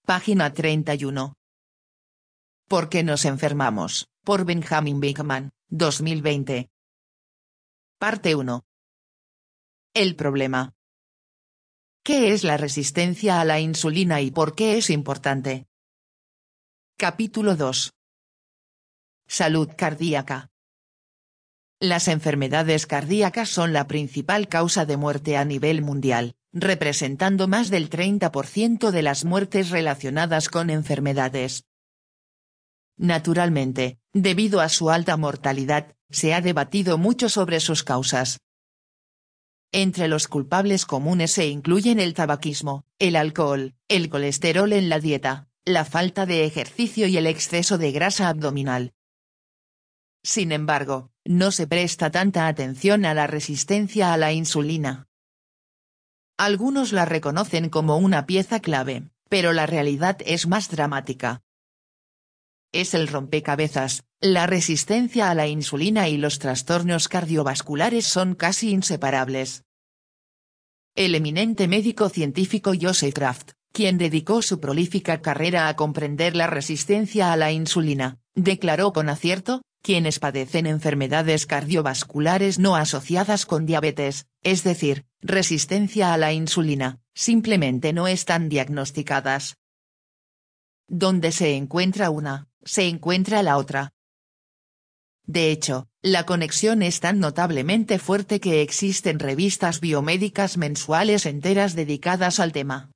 Página 31. ¿Por qué nos enfermamos? Por Benjamin Beekman, 2020. Parte 1. El problema. ¿Qué es la resistencia a la insulina y por qué es importante? Capítulo 2. Salud cardíaca. Las enfermedades cardíacas son la principal causa de muerte a nivel mundial, representando más del 30% de las muertes relacionadas con enfermedades. Naturalmente, debido a su alta mortalidad, se ha debatido mucho sobre sus causas. Entre los culpables comunes se incluyen el tabaquismo, el alcohol, el colesterol en la dieta, la falta de ejercicio y el exceso de grasa abdominal. Sin embargo, no se presta tanta atención a la resistencia a la insulina. Algunos la reconocen como una pieza clave, pero la realidad es más dramática. Es el rompecabezas, la resistencia a la insulina y los trastornos cardiovasculares son casi inseparables. El eminente médico científico Joseph Kraft, quien dedicó su prolífica carrera a comprender la resistencia a la insulina, declaró con acierto: quienes padecen enfermedades cardiovasculares no asociadas con diabetes, es decir, resistencia a la insulina, simplemente no están diagnosticadas. Donde se encuentra una, se encuentra la otra. De hecho, la conexión es tan notablemente fuerte que existen revistas biomédicas mensuales enteras dedicadas al tema.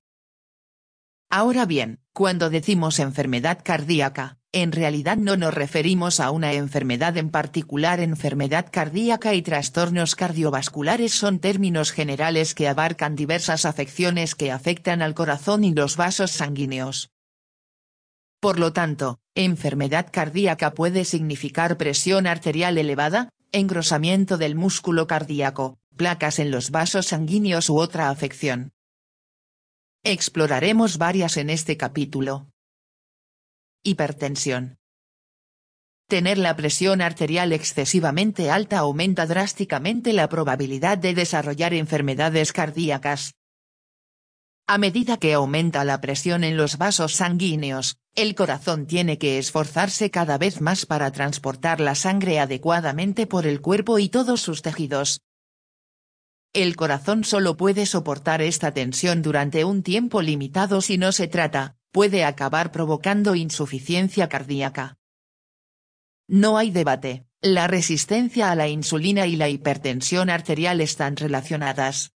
Ahora bien, cuando decimos enfermedad cardíaca, en realidad no nos referimos a una enfermedad en particular. Enfermedad cardíaca y trastornos cardiovasculares son términos generales que abarcan diversas afecciones que afectan al corazón y los vasos sanguíneos. Por lo tanto, enfermedad cardíaca puede significar presión arterial elevada, engrosamiento del músculo cardíaco, placas en los vasos sanguíneos u otra afección. Exploraremos varias en este capítulo. Hipertensión. Tener la presión arterial excesivamente alta aumenta drásticamente la probabilidad de desarrollar enfermedades cardíacas. A medida que aumenta la presión en los vasos sanguíneos, el corazón tiene que esforzarse cada vez más para transportar la sangre adecuadamente por el cuerpo y todos sus tejidos. El corazón solo puede soportar esta tensión durante un tiempo limitado. Si no se trata, puede acabar provocando insuficiencia cardíaca. No hay debate, la resistencia a la insulina y la hipertensión arterial están relacionadas.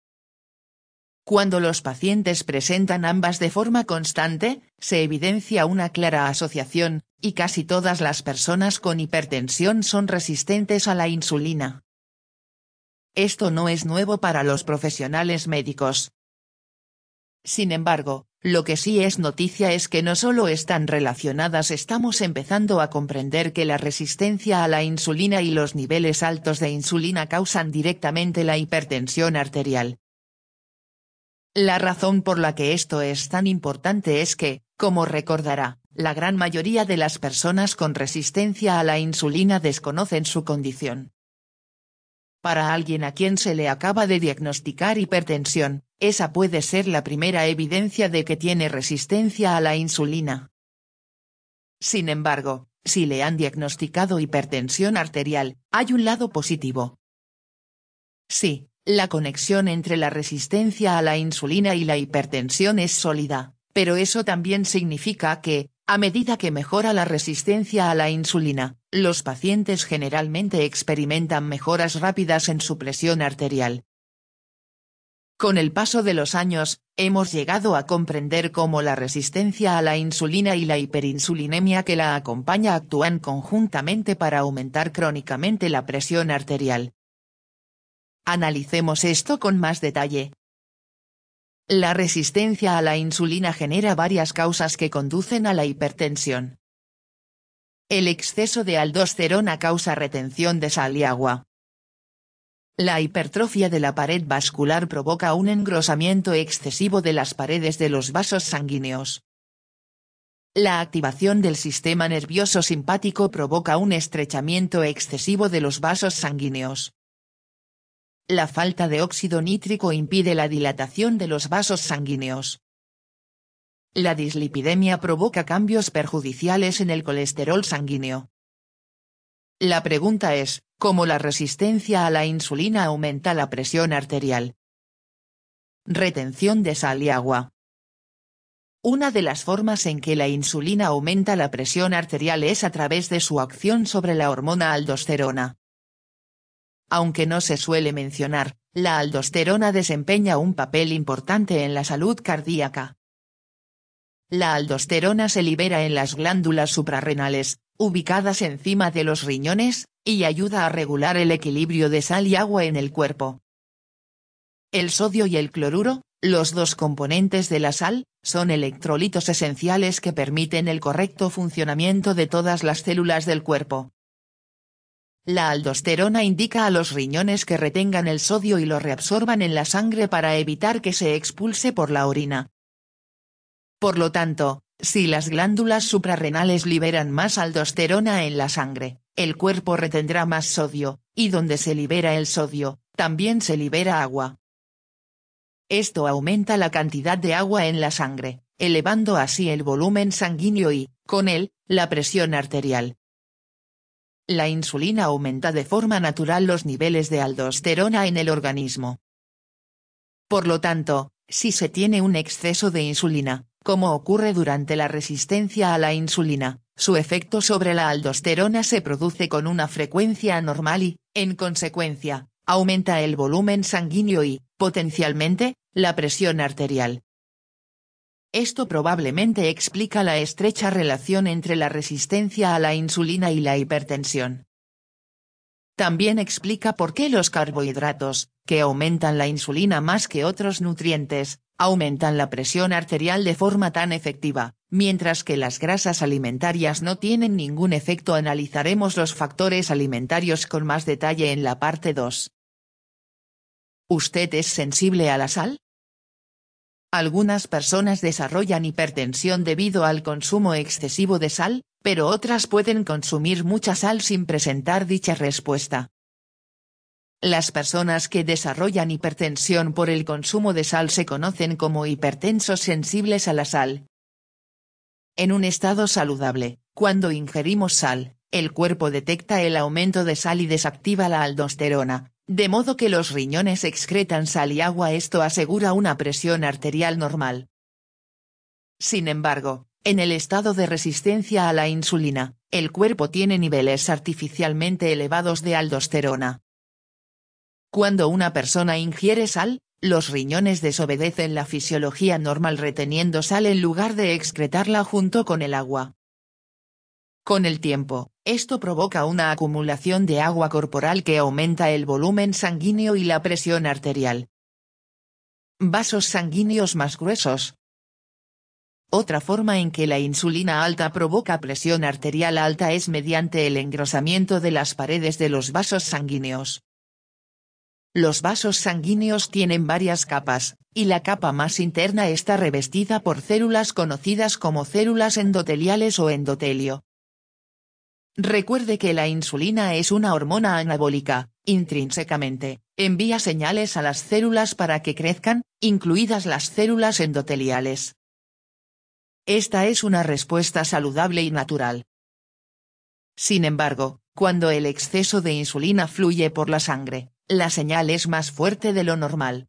Cuando los pacientes presentan ambas de forma constante, se evidencia una clara asociación, y casi todas las personas con hipertensión son resistentes a la insulina. Esto no es nuevo para los profesionales médicos. Sin embargo, lo que sí es noticia es que no solo están relacionadas. Estamos empezando a comprender que la resistencia a la insulina y los niveles altos de insulina causan directamente la hipertensión arterial. La razón por la que esto es tan importante es que, como recordará, la gran mayoría de las personas con resistencia a la insulina desconocen su condición. Para alguien a quien se le acaba de diagnosticar hipertensión, esa puede ser la primera evidencia de que tiene resistencia a la insulina. Sin embargo, si le han diagnosticado hipertensión arterial, hay un lado positivo. Sí, la conexión entre la resistencia a la insulina y la hipertensión es sólida, pero eso también significa que, a medida que mejora la resistencia a la insulina, los pacientes generalmente experimentan mejoras rápidas en su presión arterial. Con el paso de los años, hemos llegado a comprender cómo la resistencia a la insulina y la hiperinsulinemia que la acompaña actúan conjuntamente para aumentar crónicamente la presión arterial. Analicemos esto con más detalle. La resistencia a la insulina genera varias causas que conducen a la hipertensión. El exceso de aldosterona causa retención de sal y agua. La hipertrofia de la pared vascular provoca un engrosamiento excesivo de las paredes de los vasos sanguíneos. La activación del sistema nervioso simpático provoca un estrechamiento excesivo de los vasos sanguíneos. La falta de óxido nítrico impide la dilatación de los vasos sanguíneos. La dislipidemia provoca cambios perjudiciales en el colesterol sanguíneo. La pregunta es, ¿cómo la resistencia a la insulina aumenta la presión arterial? Retención de sal y agua. Una de las formas en que la insulina aumenta la presión arterial es a través de su acción sobre la hormona aldosterona. Aunque no se suele mencionar, la aldosterona desempeña un papel importante en la salud cardíaca. La aldosterona se libera en las glándulas suprarrenales, ubicadas encima de los riñones, y ayuda a regular el equilibrio de sal y agua en el cuerpo. El sodio y el cloruro, los dos componentes de la sal, son electrolitos esenciales que permiten el correcto funcionamiento de todas las células del cuerpo. La aldosterona indica a los riñones que retengan el sodio y lo reabsorban en la sangre para evitar que se expulse por la orina. Por lo tanto, si las glándulas suprarrenales liberan más aldosterona en la sangre, el cuerpo retendrá más sodio, y donde se libera el sodio, también se libera agua. Esto aumenta la cantidad de agua en la sangre, elevando así el volumen sanguíneo y, con él, la presión arterial. La insulina aumenta de forma natural los niveles de aldosterona en el organismo. Por lo tanto, si se tiene un exceso de insulina, como ocurre durante la resistencia a la insulina, su efecto sobre la aldosterona se produce con una frecuencia anormal y, en consecuencia, aumenta el volumen sanguíneo y, potencialmente, la presión arterial. Esto probablemente explica la estrecha relación entre la resistencia a la insulina y la hipertensión. También explica por qué los carbohidratos, que aumentan la insulina más que otros nutrientes, aumentan la presión arterial de forma tan efectiva, mientras que las grasas alimentarias no tienen ningún efecto. Analizaremos los factores alimentarios con más detalle en la parte 2. ¿Usted es sensible a la sal? Algunas personas desarrollan hipertensión debido al consumo excesivo de sal, pero otras pueden consumir mucha sal sin presentar dicha respuesta. Las personas que desarrollan hipertensión por el consumo de sal se conocen como hipertensos sensibles a la sal. En un estado saludable, cuando ingerimos sal, el cuerpo detecta el aumento de sal y desactiva la aldosterona, de modo que los riñones excretan sal y agua. Esto asegura una presión arterial normal. Sin embargo, en el estado de resistencia a la insulina, el cuerpo tiene niveles artificialmente elevados de aldosterona. Cuando una persona ingiere sal, los riñones desobedecen la fisiología normal reteniendo sal en lugar de excretarla junto con el agua. Con el tiempo, esto provoca una acumulación de agua corporal que aumenta el volumen sanguíneo y la presión arterial. Vasos sanguíneos más gruesos. Otra forma en que la insulina alta provoca presión arterial alta es mediante el engrosamiento de las paredes de los vasos sanguíneos. Los vasos sanguíneos tienen varias capas, y la capa más interna está revestida por células conocidas como células endoteliales o endotelio. Recuerde que la insulina es una hormona anabólica, intrínsecamente, envía señales a las células para que crezcan, incluidas las células endoteliales. Esta es una respuesta saludable y natural. Sin embargo, cuando el exceso de insulina fluye por la sangre, la señal es más fuerte de lo normal.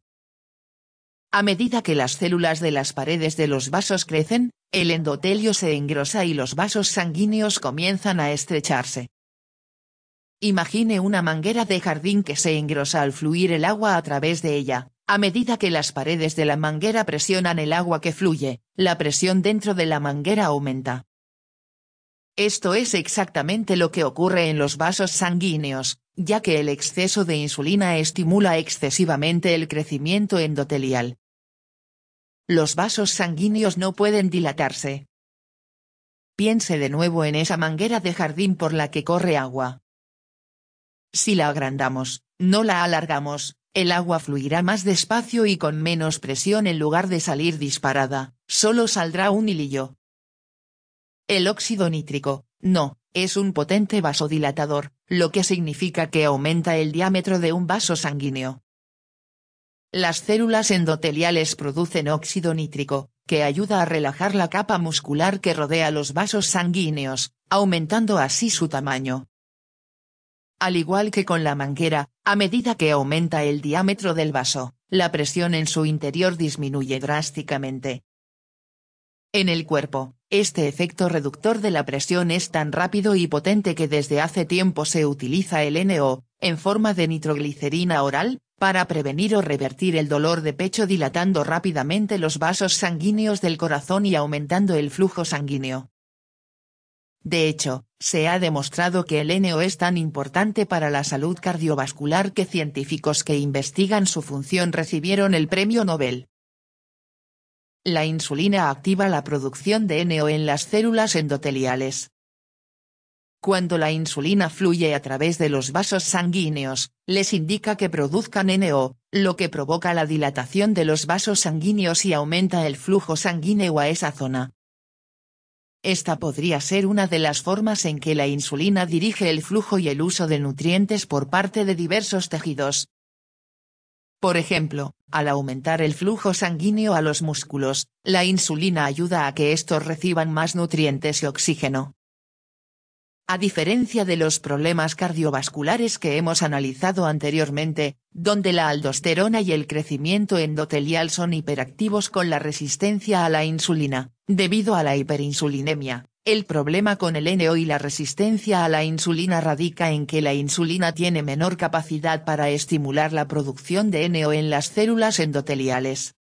A medida que las células de las paredes de los vasos crecen, el endotelio se engrosa y los vasos sanguíneos comienzan a estrecharse. Imagine una manguera de jardín que se engrosa al fluir el agua a través de ella. A medida que las paredes de la manguera presionan el agua que fluye, la presión dentro de la manguera aumenta. Esto es exactamente lo que ocurre en los vasos sanguíneos, ya que el exceso de insulina estimula excesivamente el crecimiento endotelial. Los vasos sanguíneos no pueden dilatarse. Piense de nuevo en esa manguera de jardín por la que corre agua. Si la agrandamos, no la alargamos, el agua fluirá más despacio y con menos presión. En lugar de salir disparada, solo saldrá un hilillo. El óxido nítrico, no, es un potente vasodilatador, lo que significa que aumenta el diámetro de un vaso sanguíneo. Las células endoteliales producen óxido nítrico, que ayuda a relajar la capa muscular que rodea los vasos sanguíneos, aumentando así su tamaño. Al igual que con la manguera, a medida que aumenta el diámetro del vaso, la presión en su interior disminuye drásticamente. En el cuerpo, este efecto reductor de la presión es tan rápido y potente que desde hace tiempo se utiliza el NO, en forma de nitroglicerina oral, para prevenir o revertir el dolor de pecho dilatando rápidamente los vasos sanguíneos del corazón y aumentando el flujo sanguíneo. De hecho, se ha demostrado que el NO es tan importante para la salud cardiovascular que científicos que investigan su función recibieron el premio Nobel. La insulina activa la producción de NO en las células endoteliales. Cuando la insulina fluye a través de los vasos sanguíneos, les indica que produzcan NO, lo que provoca la dilatación de los vasos sanguíneos y aumenta el flujo sanguíneo a esa zona. Esta podría ser una de las formas en que la insulina dirige el flujo y el uso de nutrientes por parte de diversos tejidos. Por ejemplo, al aumentar el flujo sanguíneo a los músculos, la insulina ayuda a que estos reciban más nutrientes y oxígeno. A diferencia de los problemas cardiovasculares que hemos analizado anteriormente, donde la aldosterona y el crecimiento endotelial son hiperactivos con la resistencia a la insulina, debido a la hiperinsulinemia, el problema con el NO y la resistencia a la insulina radica en que la insulina tiene menor capacidad para estimular la producción de NO en las células endoteliales.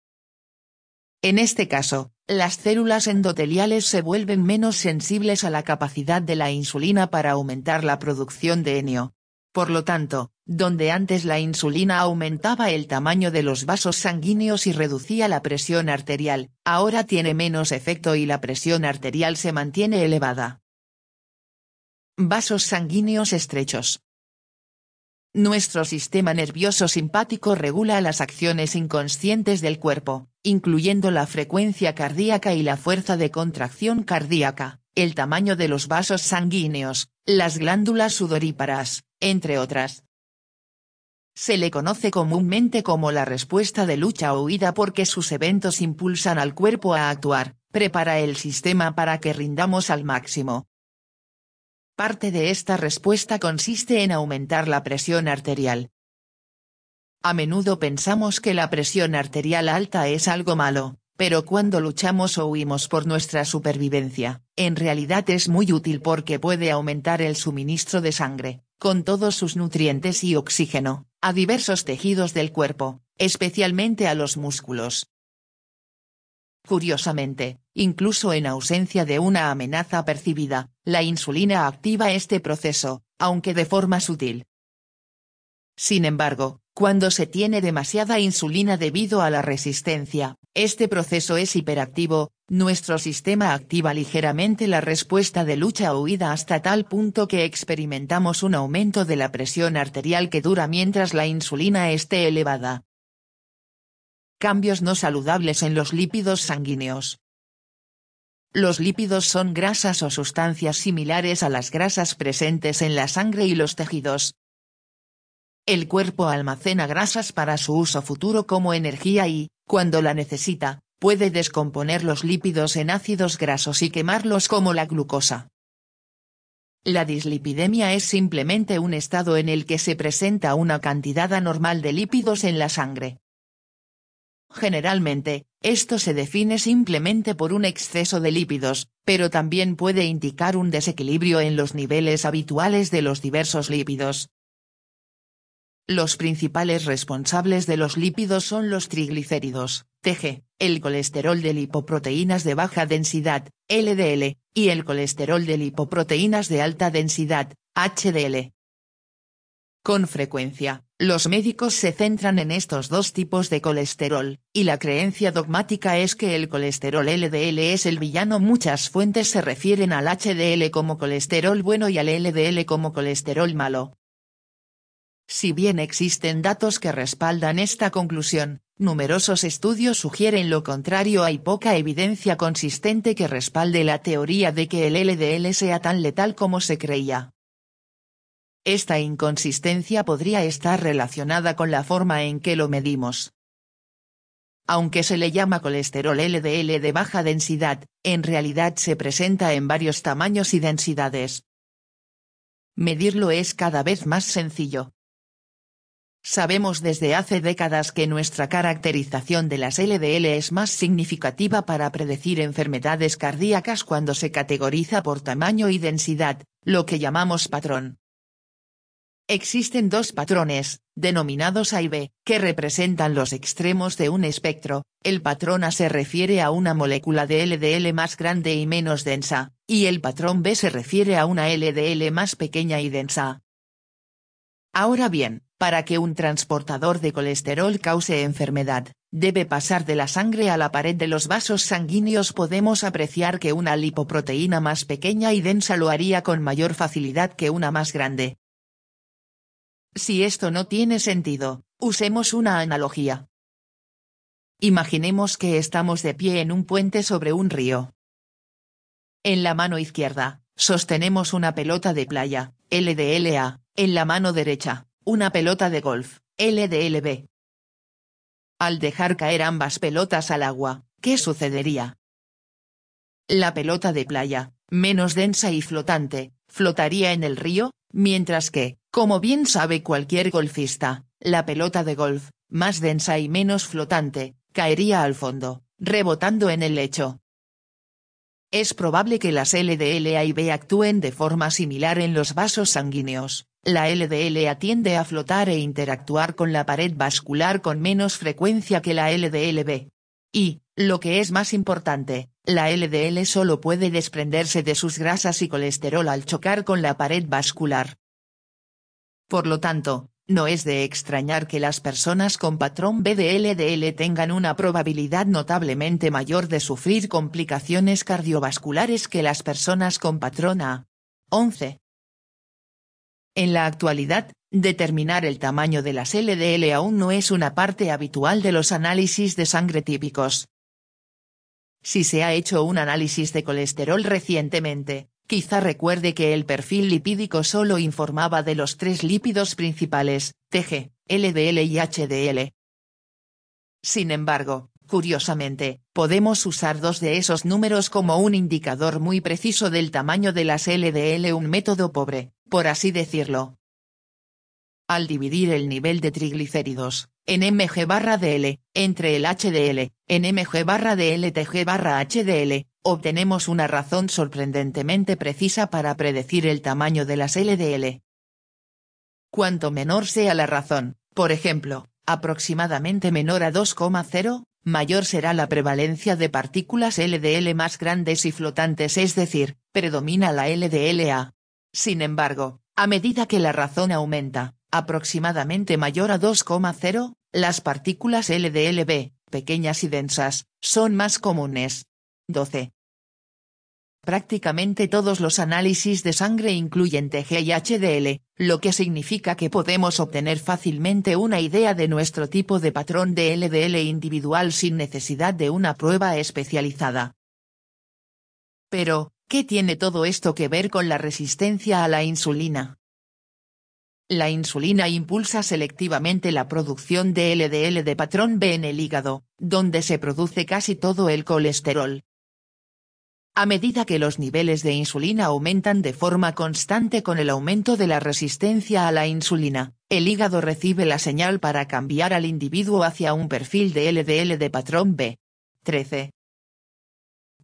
En este caso, las células endoteliales se vuelven menos sensibles a la capacidad de la insulina para aumentar la producción de NO. Por lo tanto, donde antes la insulina aumentaba el tamaño de los vasos sanguíneos y reducía la presión arterial, ahora tiene menos efecto y la presión arterial se mantiene elevada. Vasos sanguíneos estrechos. Nuestro sistema nervioso simpático regula las acciones inconscientes del cuerpo, incluyendo la frecuencia cardíaca y la fuerza de contracción cardíaca, el tamaño de los vasos sanguíneos, las glándulas sudoríparas, entre otras. Se le conoce comúnmente como la respuesta de lucha o huida porque sus eventos impulsan al cuerpo a actuar, prepara el sistema para que rindamos al máximo. Parte de esta respuesta consiste en aumentar la presión arterial. A menudo pensamos que la presión arterial alta es algo malo, pero cuando luchamos o huimos por nuestra supervivencia, en realidad es muy útil porque puede aumentar el suministro de sangre, con todos sus nutrientes y oxígeno, a diversos tejidos del cuerpo, especialmente a los músculos. Curiosamente, incluso en ausencia de una amenaza percibida, la insulina activa este proceso, aunque de forma sutil. Sin embargo, cuando se tiene demasiada insulina debido a la resistencia, este proceso es hiperactivo, nuestro sistema activa ligeramente la respuesta de lucha o huida hasta tal punto que experimentamos un aumento de la presión arterial que dura mientras la insulina esté elevada. Cambios no saludables en los lípidos sanguíneos. Los lípidos son grasas o sustancias similares a las grasas presentes en la sangre y los tejidos. El cuerpo almacena grasas para su uso futuro como energía y, cuando la necesita, puede descomponer los lípidos en ácidos grasos y quemarlos como la glucosa. La dislipidemia es simplemente un estado en el que se presenta una cantidad anormal de lípidos en la sangre. Generalmente, esto se define simplemente por un exceso de lípidos, pero también puede indicar un desequilibrio en los niveles habituales de los diversos lípidos. Los principales responsables de los lípidos son los triglicéridos, TG, el colesterol de lipoproteínas de baja densidad, LDL, y el colesterol de lipoproteínas de alta densidad, HDL. Con frecuencia, los médicos se centran en estos dos tipos de colesterol, y la creencia dogmática es que el colesterol LDL es el villano. Muchas fuentes se refieren al HDL como colesterol bueno y al LDL como colesterol malo. Si bien existen datos que respaldan esta conclusión, numerosos estudios sugieren lo contrario. Hay poca evidencia consistente que respalde la teoría de que el LDL sea tan letal como se creía. Esta inconsistencia podría estar relacionada con la forma en que lo medimos. Aunque se le llama colesterol LDL de baja densidad, en realidad se presenta en varios tamaños y densidades. Medirlo es cada vez más sencillo. Sabemos desde hace décadas que nuestra caracterización de las LDL es más significativa para predecir enfermedades cardíacas cuando se categoriza por tamaño y densidad, lo que llamamos patrón. Existen dos patrones, denominados A y B, que representan los extremos de un espectro. El patrón A se refiere a una molécula de LDL más grande y menos densa, y el patrón B se refiere a una LDL más pequeña y densa. Ahora bien, para que un transportador de colesterol cause enfermedad, debe pasar de la sangre a la pared de los vasos sanguíneos. Podemos apreciar que una lipoproteína más pequeña y densa lo haría con mayor facilidad que una más grande. Si esto no tiene sentido, usemos una analogía. Imaginemos que estamos de pie en un puente sobre un río. En la mano izquierda, sostenemos una pelota de playa, LDLA, en la mano derecha, una pelota de golf, LDLB. Al dejar caer ambas pelotas al agua, ¿qué sucedería? La pelota de playa, menos densa y flotante, flotaría en el río, mientras que, como bien sabe cualquier golfista, la pelota de golf, más densa y menos flotante, caería al fondo, rebotando en el lecho. Es probable que las LDL A y B actúen de forma similar en los vasos sanguíneos. La LDLA tiende a flotar e interactuar con la pared vascular con menos frecuencia que la LDLB. Y, lo que es más importante, la LDL solo puede desprenderse de sus grasas y colesterol al chocar con la pared vascular. Por lo tanto, no es de extrañar que las personas con patrón B de LDL tengan una probabilidad notablemente mayor de sufrir complicaciones cardiovasculares que las personas con patrón A. 11. En la actualidad, determinar el tamaño de las LDL aún no es una parte habitual de los análisis de sangre típicos. Si se ha hecho un análisis de colesterol recientemente, quizá recuerde que el perfil lipídico solo informaba de los tres lípidos principales, TG, LDL y HDL. Sin embargo, curiosamente, podemos usar dos de esos números como un indicador muy preciso del tamaño de las LDL, un método pobre, por así decirlo. Al dividir el nivel de triglicéridos, en mg/dl, entre el HDL, en mg/dl/HDL, obtenemos una razón sorprendentemente precisa para predecir el tamaño de las LDL. Cuanto menor sea la razón, por ejemplo, aproximadamente menor a 2,0, mayor será la prevalencia de partículas LDL más grandes y flotantes, es decir, predomina la LDLA. Sin embargo, a medida que la razón aumenta, aproximadamente mayor a 2,0, las partículas LDLB, pequeñas y densas, son más comunes. 12. Prácticamente todos los análisis de sangre incluyen TG y HDL, lo que significa que podemos obtener fácilmente una idea de nuestro tipo de patrón de LDL individual sin necesidad de una prueba especializada. Pero, ¿qué tiene todo esto que ver con la resistencia a la insulina? La insulina impulsa selectivamente la producción de LDL de patrón B en el hígado, donde se produce casi todo el colesterol. A medida que los niveles de insulina aumentan de forma constante con el aumento de la resistencia a la insulina, el hígado recibe la señal para cambiar al individuo hacia un perfil de LDL de patrón B. 13.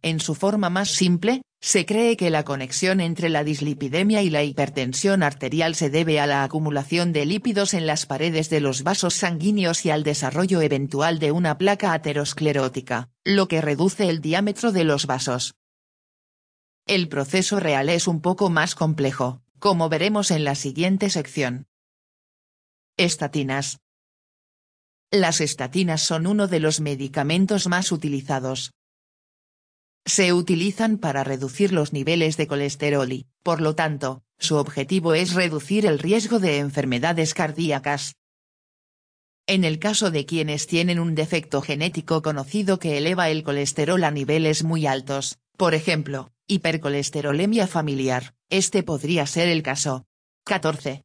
En su forma más simple, se cree que la conexión entre la dislipidemia y la hipertensión arterial se debe a la acumulación de lípidos en las paredes de los vasos sanguíneos y al desarrollo eventual de una placa aterosclerótica, lo que reduce el diámetro de los vasos. El proceso real es un poco más complejo, como veremos en la siguiente sección. Estatinas. Las estatinas son uno de los medicamentos más utilizados. Se utilizan para reducir los niveles de colesterol y, por lo tanto, su objetivo es reducir el riesgo de enfermedades cardíacas. En el caso de quienes tienen un defecto genético conocido que eleva el colesterol a niveles muy altos, por ejemplo, hipercolesterolemia familiar, este podría ser el caso. 14.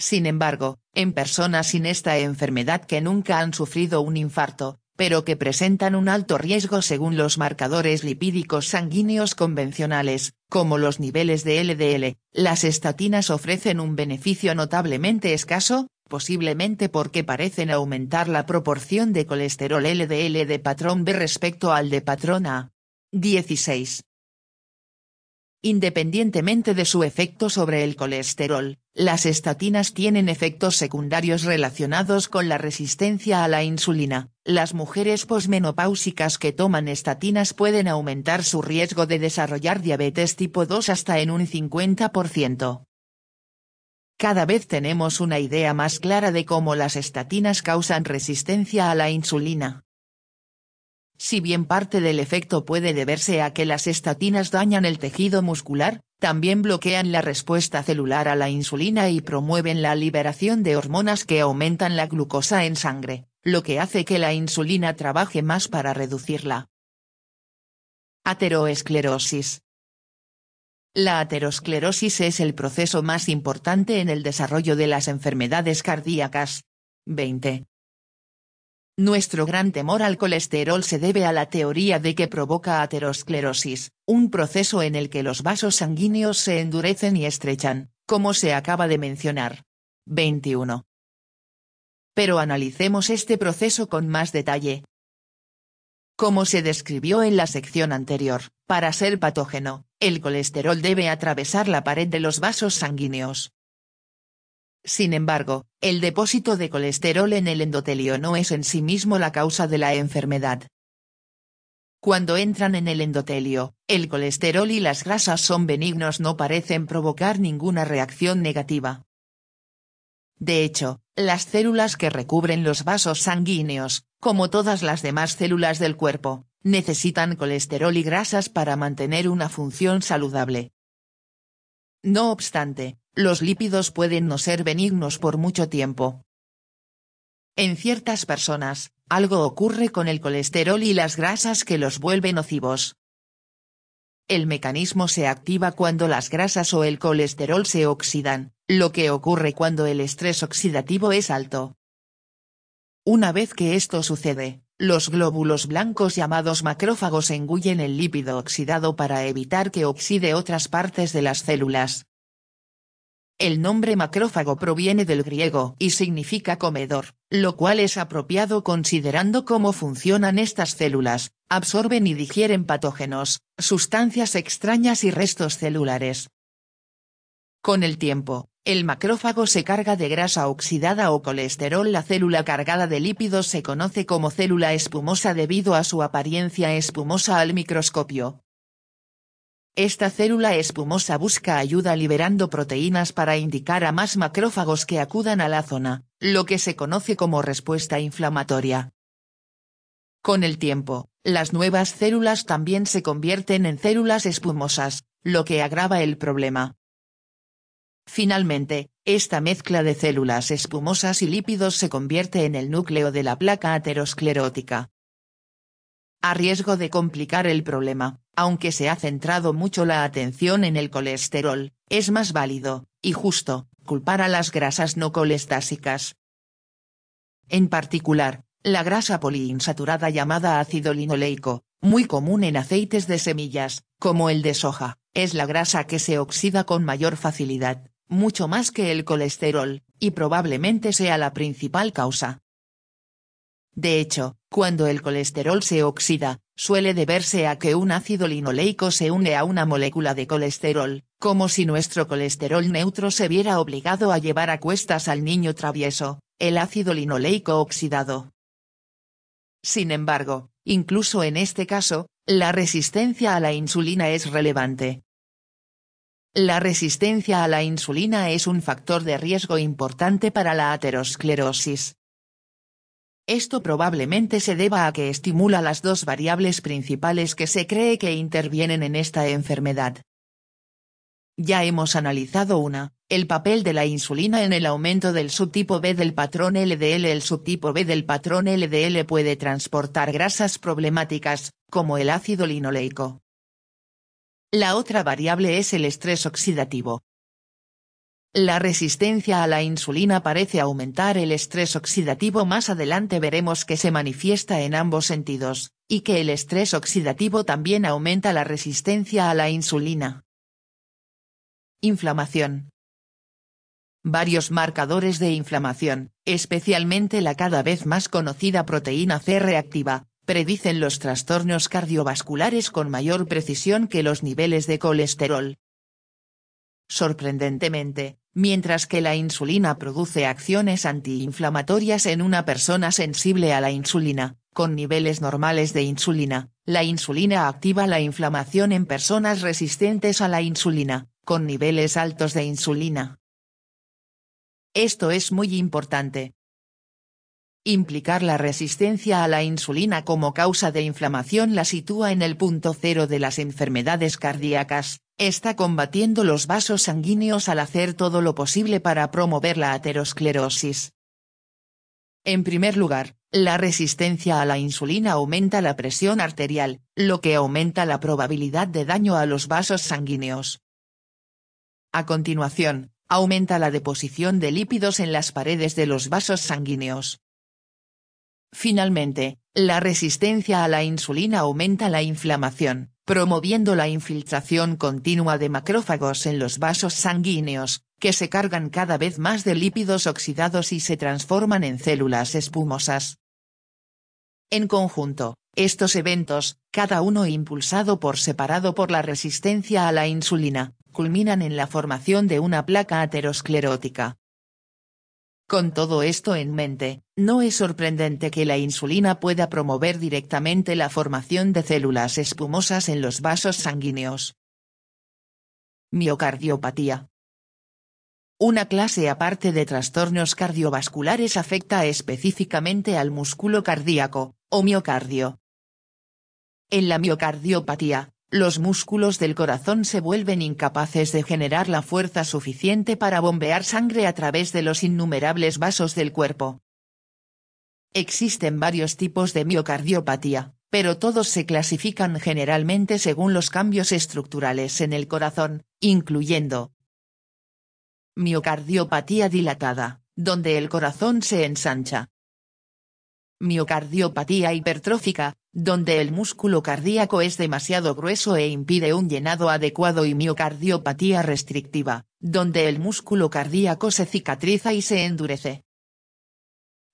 Sin embargo, en personas sin esta enfermedad que nunca han sufrido un infarto, pero que presentan un alto riesgo según los marcadores lipídicos sanguíneos convencionales, como los niveles de LDL, las estatinas ofrecen un beneficio notablemente escaso, posiblemente porque parecen aumentar la proporción de colesterol LDL de patrón B respecto al de patrón A. 16. Independientemente de su efecto sobre el colesterol, las estatinas tienen efectos secundarios relacionados con la resistencia a la insulina. Las mujeres posmenopáusicas que toman estatinas pueden aumentar su riesgo de desarrollar diabetes tipo 2 hasta en un 50%. Cada vez tenemos una idea más clara de cómo las estatinas causan resistencia a la insulina. Si bien parte del efecto puede deberse a que las estatinas dañan el tejido muscular, también bloquean la respuesta celular a la insulina y promueven la liberación de hormonas que aumentan la glucosa en sangre, lo que hace que la insulina trabaje más para reducirla. Ateroesclerosis. La aterosclerosis es el proceso más importante en el desarrollo de las enfermedades cardíacas. 20. Nuestro gran temor al colesterol se debe a la teoría de que provoca aterosclerosis, un proceso en el que los vasos sanguíneos se endurecen y estrechan, como se acaba de mencionar. 21. Pero analicemos este proceso con más detalle. Como se describió en la sección anterior, para ser patógeno, el colesterol debe atravesar la pared de los vasos sanguíneos. Sin embargo, el depósito de colesterol en el endotelio no es en sí mismo la causa de la enfermedad. Cuando entran en el endotelio, el colesterol y las grasas son benignos, no parecen provocar ninguna reacción negativa. De hecho, las células que recubren los vasos sanguíneos, como todas las demás células del cuerpo, necesitan colesterol y grasas para mantener una función saludable. No obstante, los lípidos pueden no ser benignos por mucho tiempo. En ciertas personas, algo ocurre con el colesterol y las grasas que los vuelve nocivos. El mecanismo se activa cuando las grasas o el colesterol se oxidan, lo que ocurre cuando el estrés oxidativo es alto. Una vez que esto sucede, los glóbulos blancos llamados macrófagos engullen el lípido oxidado para evitar que oxide otras partes de las células. El nombre macrófago proviene del griego y significa comedor, lo cual es apropiado considerando cómo funcionan estas células: absorben y digieren patógenos, sustancias extrañas y restos celulares. Con el tiempo, el macrófago se carga de grasa oxidada o colesterol. La célula cargada de lípidos se conoce como célula espumosa debido a su apariencia espumosa al microscopio. Esta célula espumosa busca ayuda liberando proteínas para indicar a más macrófagos que acudan a la zona, lo que se conoce como respuesta inflamatoria. Con el tiempo, las nuevas células también se convierten en células espumosas, lo que agrava el problema. Finalmente, esta mezcla de células espumosas y lípidos se convierte en el núcleo de la placa aterosclerótica. A riesgo de complicar el problema, aunque se ha centrado mucho la atención en el colesterol, es más válido, y justo, culpar a las grasas no colestásicas. En particular, la grasa poliinsaturada llamada ácido linoleico, muy común en aceites de semillas, como el de soja, es la grasa que se oxida con mayor facilidad, mucho más que el colesterol, y probablemente sea la principal causa. De hecho, cuando el colesterol se oxida, suele deberse a que un ácido linoleico se une a una molécula de colesterol, como si nuestro colesterol neutro se viera obligado a llevar a cuestas al niño travieso, el ácido linoleico oxidado. Sin embargo, incluso en este caso, la resistencia a la insulina es relevante. La resistencia a la insulina es un factor de riesgo importante para la aterosclerosis. Esto probablemente se deba a que estimula las dos variables principales que se cree que intervienen en esta enfermedad. Ya hemos analizado el papel de la insulina en el aumento del subtipo B del patrón LDL. El subtipo B del patrón LDL puede transportar grasas problemáticas, como el ácido linoleico. La otra variable es el estrés oxidativo. la resistencia a la insulina parece aumentar el estrés oxidativo. Más adelante veremos que se manifiesta en ambos sentidos, y que el estrés oxidativo también aumenta la resistencia a la insulina. Inflamación. Varios marcadores de inflamación, especialmente la cada vez más conocida proteína C reactiva, predicen los trastornos cardiovasculares con mayor precisión que los niveles de colesterol. Sorprendentemente, mientras que la insulina produce acciones antiinflamatorias en una persona sensible a la insulina, con niveles normales de insulina, la insulina activa la inflamación en personas resistentes a la insulina, con niveles altos de insulina. Esto es muy importante. Implicar la resistencia a la insulina como causa de inflamación la sitúa en el punto cero de las enfermedades cardíacas. Está combatiendo los vasos sanguíneos al hacer todo lo posible para promover la aterosclerosis. En primer lugar, la resistencia a la insulina aumenta la presión arterial, lo que aumenta la probabilidad de daño a los vasos sanguíneos. A continuación, aumenta la deposición de lípidos en las paredes de los vasos sanguíneos. Finalmente, la resistencia a la insulina aumenta la inflamación, promoviendo la infiltración continua de macrófagos en los vasos sanguíneos, que se cargan cada vez más de lípidos oxidados y se transforman en células espumosas. En conjunto, estos eventos, cada uno impulsado por separado por la resistencia a la insulina, culminan en la formación de una placa aterosclerótica. Con todo esto en mente, no es sorprendente que la insulina pueda promover directamente la formación de células espumosas en los vasos sanguíneos. Miocardiopatía. Una clase aparte de trastornos cardiovasculares afecta específicamente al músculo cardíaco, o miocardio. En la miocardiopatía, los músculos del corazón se vuelven incapaces de generar la fuerza suficiente para bombear sangre a través de los innumerables vasos del cuerpo. Existen varios tipos de miocardiopatía, pero todos se clasifican generalmente según los cambios estructurales en el corazón, incluyendo miocardiopatía dilatada, donde el corazón se ensancha. Miocardiopatía hipertrófica, donde el músculo cardíaco es demasiado grueso e impide un llenado adecuado, y miocardiopatía restrictiva, donde el músculo cardíaco se cicatriza y se endurece.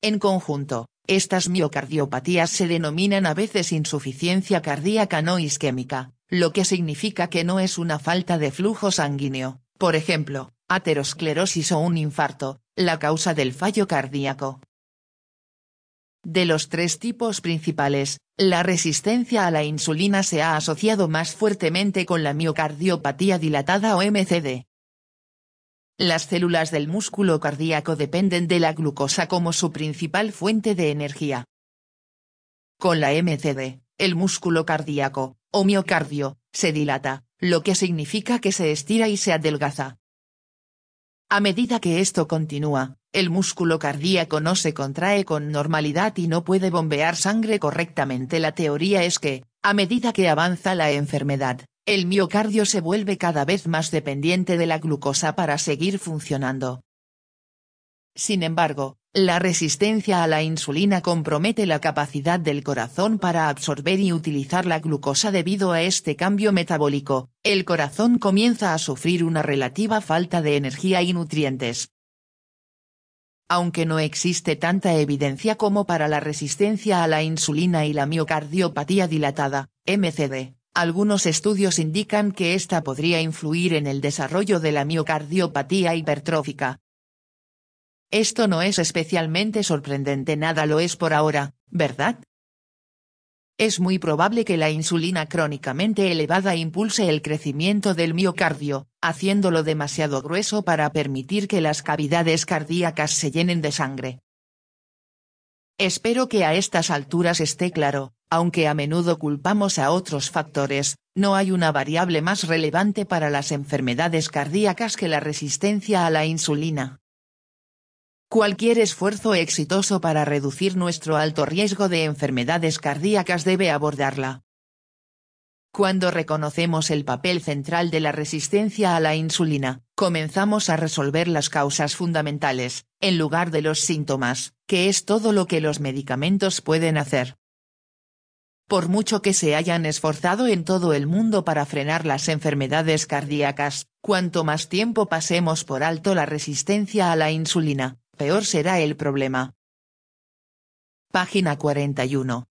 En conjunto, estas miocardiopatías se denominan a veces insuficiencia cardíaca no isquémica, lo que significa que no es una falta de flujo sanguíneo, por ejemplo, aterosclerosis o un infarto, la causa del fallo cardíaco. De los tres tipos principales, la resistencia a la insulina se ha asociado más fuertemente con la miocardiopatía dilatada o MCD. Las células del músculo cardíaco dependen de la glucosa como su principal fuente de energía. Con la MCD, el músculo cardíaco, o miocardio, se dilata, lo que significa que se estira y se adelgaza. A medida que esto continúa, el músculo cardíaco no se contrae con normalidad y no puede bombear sangre correctamente. La teoría es que, a medida que avanza la enfermedad, el miocardio se vuelve cada vez más dependiente de la glucosa para seguir funcionando. Sin embargo, la resistencia a la insulina compromete la capacidad del corazón para absorber y utilizar la glucosa. Debido a este cambio metabólico, el corazón comienza a sufrir una relativa falta de energía y nutrientes. Aunque no existe tanta evidencia como para la resistencia a la insulina y la miocardiopatía dilatada, MCD, algunos estudios indican que esta podría influir en el desarrollo de la miocardiopatía hipertrófica. Esto no es especialmente sorprendente, nada lo es por ahora, ¿verdad? Es muy probable que la insulina crónicamente elevada impulse el crecimiento del miocardio, haciéndolo demasiado grueso para permitir que las cavidades cardíacas se llenen de sangre. Espero que a estas alturas esté claro, aunque a menudo culpamos a otros factores, no hay una variable más relevante para las enfermedades cardíacas que la resistencia a la insulina. Cualquier esfuerzo exitoso para reducir nuestro alto riesgo de enfermedades cardíacas debe abordarla. Cuando reconocemos el papel central de la resistencia a la insulina, Comenzamos a resolver las causas fundamentales, en lugar de los síntomas, que es todo lo que los medicamentos pueden hacer. Por mucho que se hayan esforzado en todo el mundo para frenar las enfermedades cardíacas, cuanto más tiempo pasemos por alto la resistencia a la insulina, peor será el problema. Página 41.